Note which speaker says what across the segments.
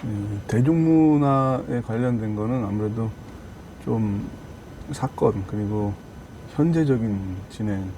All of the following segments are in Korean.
Speaker 1: 이 대중문화에 관련된 거는 아무래도 좀 사건 그리고 현재적인 진행,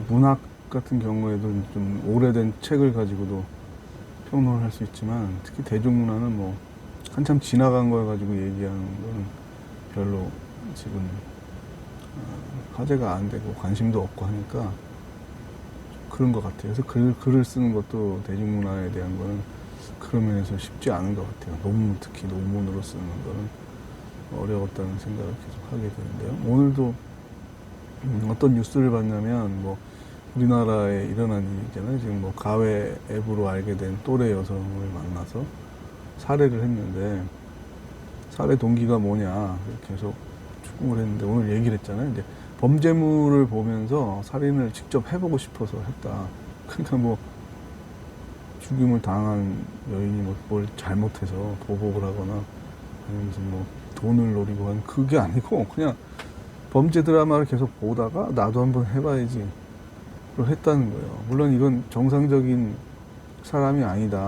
Speaker 1: 문학 같은 경우에도 좀 오래된 책을 가지고도 평론을 할 수 있지만 특히 대중문화는 뭐 한참 지나간 걸 가지고 얘기하는 건 별로 지금 화제가 안 되고 관심도 없고 하니까 그런 것 같아요. 그래서 글을 쓰는 것도 대중문화에 대한 거는 그런 면에서 쉽지 않은 것 같아요. 특히 논문으로 쓰는 거는 어려웠다는 생각을 계속 하게 되는데요. 오늘도 어떤 뉴스를 봤냐면 뭐 우리나라에 일어난 일이잖아요. 지금 뭐 가외 앱으로 알게 된 또래 여성을 만나서 살해를 했는데 살해 동기가 뭐냐 계속 추궁을 했는데 오늘 얘기를 했잖아요. 이제 범죄물을 보면서 살인을 직접 해보고 싶어서 했다. 그러니까 뭐 죽임을 당한 여인이 뭐 뭘 잘못해서 보복을 하거나 아니면 무슨 뭐 돈을 노리고 한 그게 아니고 그냥 범죄 드라마를 계속 보다가 나도 한번 해봐야지 를 했다는 거예요. 물론 이건 정상적인 사람이 아니다.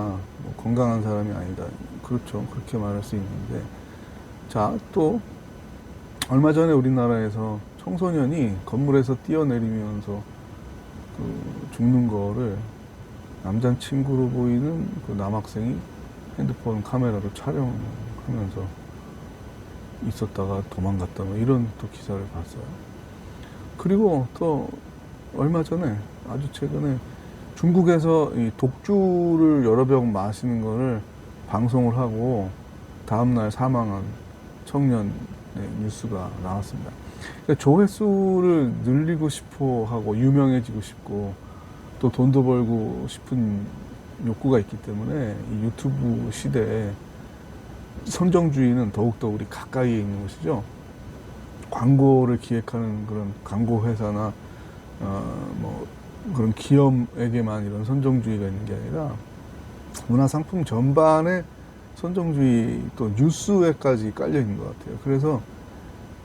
Speaker 1: 뭐 건강한 사람이 아니다. 그렇죠. 그렇게 말할 수 있는데 자, 또 얼마 전에 우리나라에서 청소년이 건물에서 뛰어내리면서 죽는 거를 남자친구로 보이는 그 남학생이 핸드폰 카메라로 촬영하면서 있었다가 도망갔다 뭐 이런 또 기사를 봤어요. 그리고 또 얼마 전에 아주 최근에 중국에서 이 독주를 여러 병 마시는 거를 방송을 하고 다음날 사망한 청년의 뉴스가 나왔습니다. 그러니까 조회수를 늘리고 싶어 하고 유명해지고 싶고 또 돈도 벌고 싶은 욕구가 있기 때문에 이 유튜브 시대에 선정주의는 더욱더 우리 가까이에 있는 것이죠. 광고를 기획하는 그런 광고 회사나 뭐 그런 기업에게만 이런 선정주의가 있는 게 아니라 문화상품 전반에 선정주의 또 뉴스에까지 깔려 있는 것 같아요. 그래서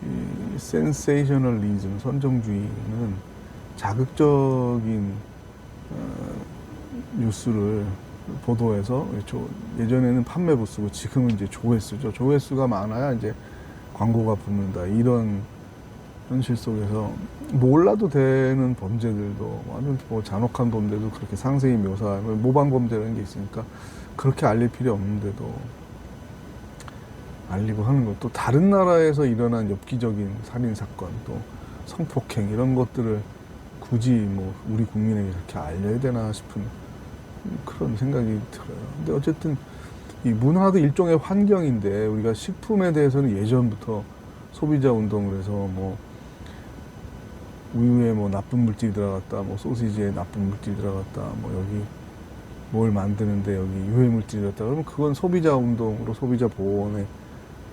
Speaker 1: 이 센세이셔널리즘, 선정주의는 자극적인 뉴스를 보도해서 예전에는 판매 부수고 지금은 이제 조회수죠. 조회수가 많아야 이제 광고가 붙는다. 이런 현실 속에서 몰라도 되는 범죄들도 완전 뭐 잔혹한 범죄도 그렇게 상세히 묘사하고 모방 범죄라는 게 있으니까 그렇게 알릴 필요 없는데도 알리고 하는 것도 다른 나라에서 일어난 엽기적인 살인 사건 또 성폭행 이런 것들을 굳이 뭐 우리 국민에게 그렇게 알려야 되나 싶은 그런 생각이 들어요. 근데 어쨌든 이 문화도 일종의 환경인데 우리가 식품에 대해서는 예전부터 소비자 운동을 해서 뭐 우유에 뭐 나쁜 물질이 들어갔다, 뭐 소시지에 나쁜 물질이 들어갔다, 뭐 여기 뭘 만드는데 여기 유해 물질이 들어갔다 그러면 그건 소비자 운동으로 소비자 보호원에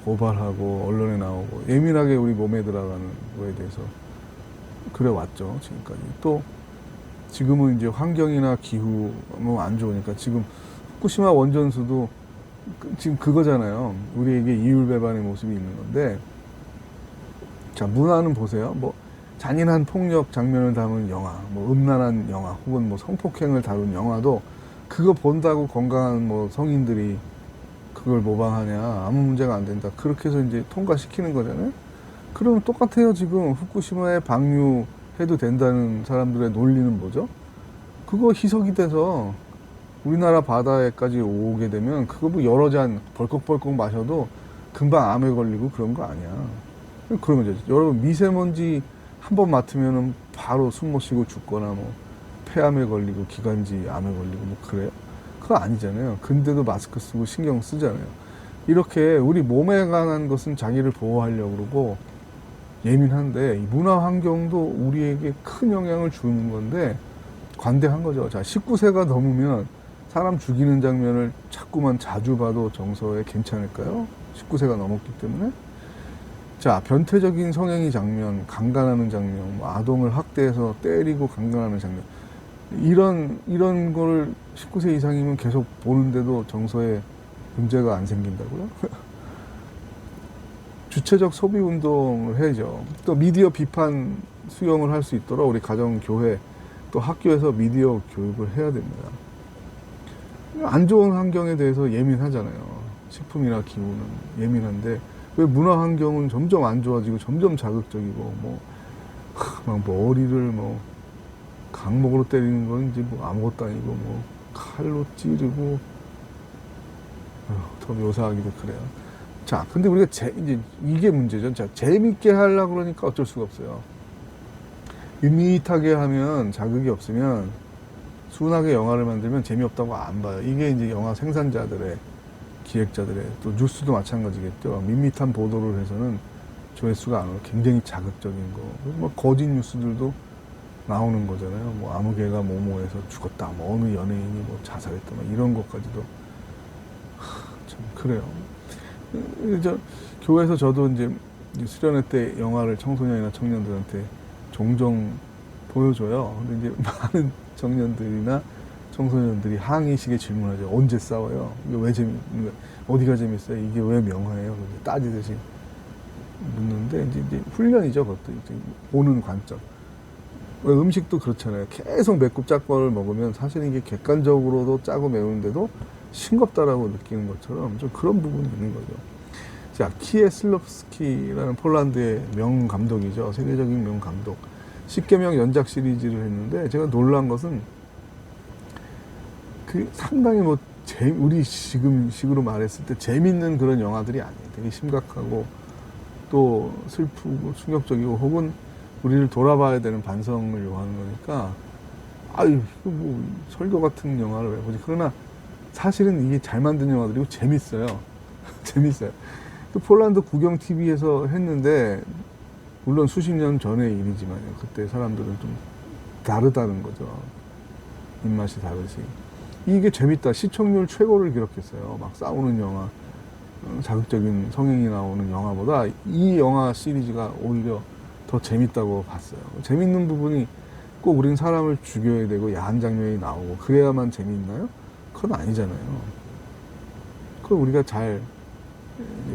Speaker 1: 고발하고 언론에 나오고 예민하게 우리 몸에 들어가는 거에 대해서 그래 왔죠 지금까지. 또 지금은 이제 환경이나 기후 뭐 안 좋으니까 지금 후쿠시마 원전수도 지금 그거잖아요. 우리에게 이율배반의 모습이 있는 건데 자 문화는 보세요. 뭐 잔인한 폭력 장면을 담은 영화, 뭐 음란한 영화, 혹은 뭐 성폭행을 다룬 영화도 그거 본다고 건강한 뭐 성인들이 그걸 모방하냐 아무 문제가 안 된다. 그렇게 해서 이제 통과시키는 거잖아요. 그럼 똑같아요. 지금 후쿠시마에 방류해도 된다는 사람들의 논리는 뭐죠? 그거 희석이 돼서 우리나라 바다에까지 오게 되면 그거 뭐 여러 잔 벌컥벌컥 마셔도 금방 암에 걸리고 그런 거 아니야. 그런 거죠. 여러분 미세먼지 한 번 맡으면 바로 숨 못 쉬고 죽거나 뭐 폐암에 걸리고 기관지 암에 걸리고 뭐 그래요? 그거 아니잖아요. 근데도 마스크 쓰고 신경 쓰잖아요. 이렇게 우리 몸에 관한 것은 자기를 보호하려고 그러고 예민한데 이 문화 환경도 우리에게 큰 영향을 주는 건데 관대한 거죠. 자, 19세가 넘으면 사람 죽이는 장면을 자꾸만 자주 봐도 정서에 괜찮을까요? 19세가 넘었기 때문에. 자, 변태적인 성행위 장면, 강간하는 장면, 뭐 아동을 학대해서 때리고 강간하는 장면. 이런 걸 19세 이상이면 계속 보는데도 정서에 문제가 안 생긴다고요? 주체적 소비 운동을 해야죠. 또 미디어 비판 수용을 할 수 있도록 우리 가정, 교회, 또 학교에서 미디어 교육을 해야 됩니다. 안 좋은 환경에 대해서 예민하잖아요. 식품이나 기후는 예민한데 왜 문화 환경은 점점 안 좋아지고 점점 자극적이고 막 머리를 강목으로 때리는 건 이제 아무것도 아니고 칼로 찌르고 더 묘사하기도 그래요. 자, 근데 우리가 이제 이게 문제죠. 자, 재밌게 하려고 그러니까 어쩔 수가 없어요. 밋밋하게 하면 자극이 없으면 순하게 영화를 만들면 재미없다고 안 봐요. 이게 이제 영화 생산자들의 기획자들의 또 뉴스도 마찬가지겠죠. 밋밋한 보도를 해서는 조회수가 안 오고 굉장히 자극적인 거. 그래서 거짓 뉴스들도 나오는 거잖아요. 아무 개가 뭐뭐해서 죽었다. 어느 연예인이 자살했다. 이런 것까지도 참 그래요. 교회에서 저도 이제 수련회 때 영화를 청소년이나 청년들한테 종종 보여줘요. 근데 이제 많은 청년들이나 청소년들이 항의식의 질문하죠. 언제 싸워요? 이게 왜 어디가 재밌어요? 이게 왜 명화예요? 따지듯이 묻는데 이제 훈련이죠. 그것도 이제 보는 관점. 음식도 그렇잖아요. 계속 맵고 짠 거를 먹으면 사실 이게 객관적으로도 짜고 매운데도 싱겁다라고 느끼는 것처럼 좀 그런 부분이 있는 거죠. 자, 키에슬롭스키라는 폴란드의 명 감독이죠. 세계적인 명 감독. 10계명 연작 시리즈를 했는데 제가 놀란 것은 상당히 우리 지금 식으로 말했을 때 재밌는 그런 영화들이 아니에요. 되게 심각하고 또 슬프고 충격적이고 혹은 우리를 돌아봐야 되는 반성을 요하는 거니까 아유 설교 같은 영화를 왜 보지. 그러나 사실은 이게 잘 만든 영화들이고 재밌어요. 재밌어요. 또 폴란드 국영 TV에서 했는데 물론 수십 년 전의 일이지만요. 그때 사람들은 좀 다르다는 거죠. 입맛이 다르지. 이게 재밌다. 시청률 최고를 기록했어요. 막 싸우는 영화, 자극적인 성행이 나오는 영화보다 이 영화 시리즈가 오히려 더 재밌다고 봤어요. 재밌는 부분이 꼭 우린 사람을 죽여야 되고 야한 장면이 나오고 그래야만 재미있나요? 그건 아니잖아요. 그걸 우리가 잘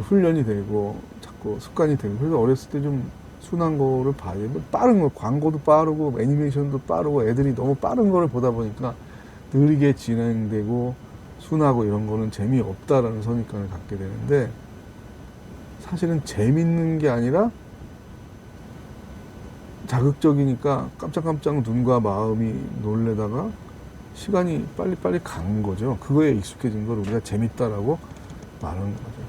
Speaker 1: 훈련이 되고 자꾸 습관이 되고 그래서 어렸을 때 좀 순한 거를 봐야 돼요. 빠른 거, 광고도 빠르고 애니메이션도 빠르고 애들이 너무 빠른 거를 보다 보니까 느리게 진행되고 순하고 이런 거는 재미없다라는 선입관을 갖게 되는데 사실은 재밌는 게 아니라 자극적이니까 깜짝깜짝 눈과 마음이 놀래다가 시간이 빨리빨리 가는 거죠. 그거에 익숙해진 걸 우리가 재밌다라고 말하는 거죠.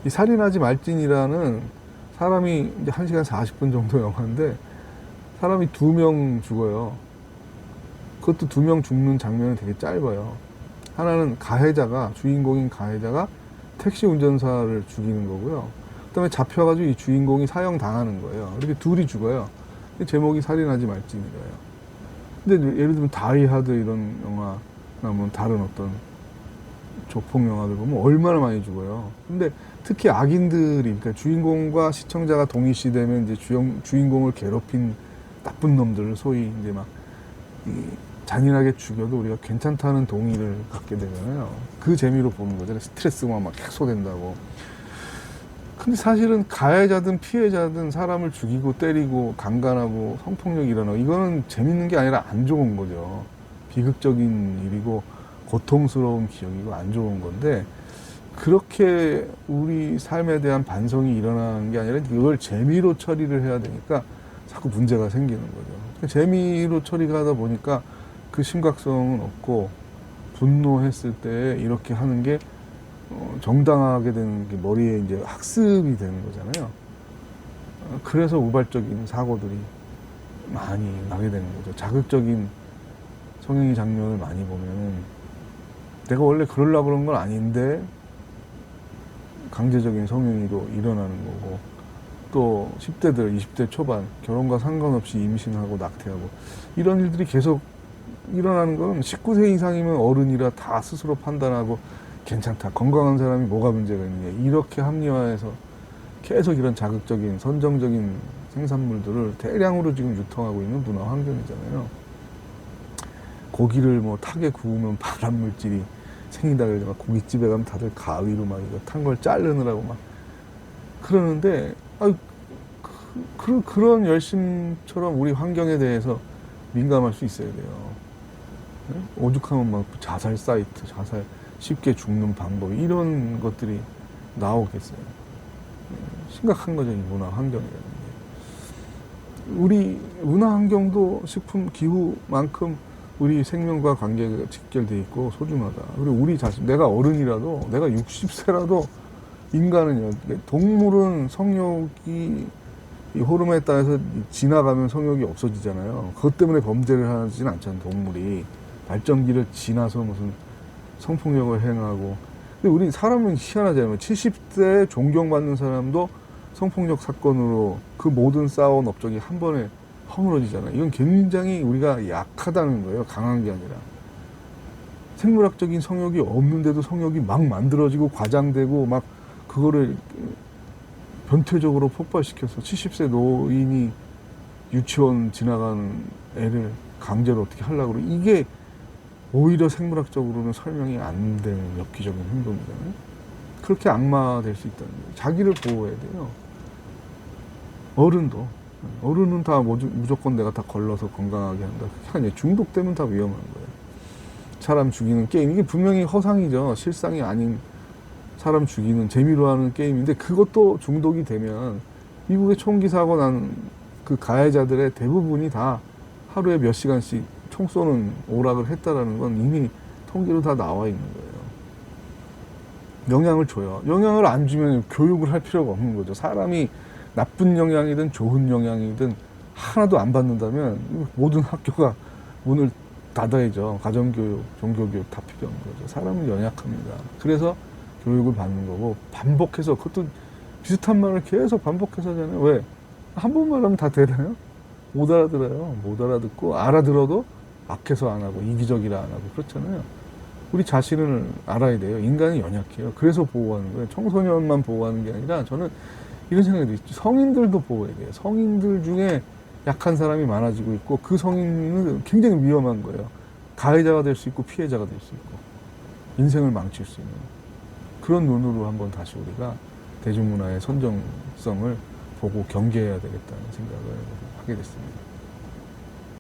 Speaker 1: 이 살인하지 말진이라는 사람이 이제 1시간 40분 정도 영화인데 사람이 2명 죽어요. 그것도 2명 죽는 장면은 되게 짧아요. 하나는 주인공인 가해자가 택시 운전사를 죽이는 거고요. 그 다음에 잡혀가지고 이 주인공이 사형 당하는 거예요. 이렇게 둘이 죽어요. 제목이 살인하지 말진이래요. 근데 예를 들면 다이하드 이런 영화나 뭐 다른 어떤 조폭 영화들 보면 얼마나 많이 죽어요. 근데 특히 악인들이, 그러니까 주인공과 시청자가 동일시되면 이제 주인공을 괴롭힌 나쁜 놈들을 소위 이제 막 잔인하게 죽여도 우리가 괜찮다는 동의를 갖게 되잖아요. 그 재미로 보는 거잖아요. 스트레스가 막 해소된다고. 근데 사실은 가해자든 피해자든 사람을 죽이고 때리고 강간하고 성폭력이 일어나고 이거는 재밌는 게 아니라 안 좋은 거죠. 비극적인 일이고 고통스러운 기억이고 안 좋은 건데 그렇게 우리 삶에 대한 반성이 일어나는 게 아니라 이걸 재미로 처리를 해야 되니까 자꾸 문제가 생기는 거죠. 재미로 처리가 하다 보니까 그 심각성은 없고 분노했을 때 이렇게 하는 게 정당하게 되는 게 머리에 이제 학습이 되는 거잖아요. 그래서 우발적인 사고들이 많이 나게 되는 거죠. 자극적인 성행위 장면을 많이 보면은 내가 원래 그러려고 그런 건 아닌데 강제적인 성행위로 일어나는 거고 또 10대들, 20대 초반 결혼과 상관없이 임신하고 낙태하고 이런 일들이 계속 일어나는 건 19세 이상이면 어른이라 다 스스로 판단하고 괜찮다. 건강한 사람이 뭐가 문제가 있느냐. 이렇게 합리화해서 계속 이런 자극적인 선정적인 생산물들을 대량으로 지금 유통하고 있는 문화 환경이잖아요. 고기를 타게 구우면 발암 물질이 생긴다 그러죠. 막 고깃집에 가면 다들 가위로 막 이거 탄 걸 자르느라고 막 그러는데 그런 열심처럼 우리 환경에 대해서 민감할 수 있어야 돼요. 오죽하면 막 자살 사이트, 쉽게 죽는 방법, 이런 것들이 나오겠어요. 심각한 거죠, 이 문화 환경이라는 게. 우리 문화 환경도 식품 기후만큼 우리 생명과 관계가 직결돼 있고 소중하다. 그리고 우리 자신, 내가 어른이라도, 내가 60세라도 인간은요, 동물은 성욕이 이 호르몬에 따라서 지나가면 성욕이 없어지잖아요. 그것 때문에 범죄를 하지는 않잖아요, 동물이. 발전기를 지나서 무슨 성폭력을 행하고. 근데 우리 사람은 희한하잖아요. 70세에 존경받는 사람도 성폭력 사건으로 그 모든 쌓아온 업적이 한 번에 허물어지잖아요. 이건 굉장히 우리가 약하다는 거예요. 강한 게 아니라. 생물학적인 성욕이 없는데도 성욕이 막 만들어지고 과장되고 막 그거를 변태적으로 폭발시켜서 70세 노인이 유치원 지나가는 애를 강제로 어떻게 하려고 그러고, 이게 오히려 생물학적으로는 설명이 안 되는 엽기적인 행동이잖아요. 그렇게 악마될 수 있다는 거예요. 자기를 보호해야 돼요. 어른은 다 무조건 내가 다 걸러서 건강하게 한다. 그게 아니에요. 중독되면 다 위험한 거예요. 사람 죽이는 게임, 이게 분명히 허상이죠. 실상이 아닌 사람 죽이는 재미로 하는 게임인데, 그것도 중독이 되면 미국의 총기 사고 난 그 가해자들의 대부분이 다 하루에 몇 시간씩 총 쏘는 오락을 했다라는 건 이미 통계로 다 나와 있는 거예요. 영향을 줘요. 영향을 안 주면 교육을 할 필요가 없는 거죠. 사람이 나쁜 영향이든 좋은 영향이든 하나도 안 받는다면 모든 학교가 문을 닫아야죠. 가정교육, 종교교육 다 필요한 거죠. 사람은 연약합니다. 그래서 교육을 받는 거고, 반복해서, 그것도 비슷한 말을 계속 반복해서 하잖아요. 왜? 한 번만 하면 다 되나요? 못 알아들어요. 못 알아듣고, 알아들어도 악해서 안 하고, 이기적이라 안 하고, 그렇잖아요. 우리 자신을 알아야 돼요. 인간이 연약해요. 그래서 보호하는 거예요. 청소년만 보호하는 게 아니라, 저는 이런 생각이 들어요. 성인들도 보호해야 돼요. 성인들 중에 약한 사람이 많아지고 있고, 그 성인은 굉장히 위험한 거예요. 가해자가 될 수 있고, 피해자가 될 수 있고, 인생을 망칠 수 있는. 그런 눈으로 한번 다시 우리가 대중문화의 선정성을 보고 경계해야 되겠다는 생각을 하게 됐습니다.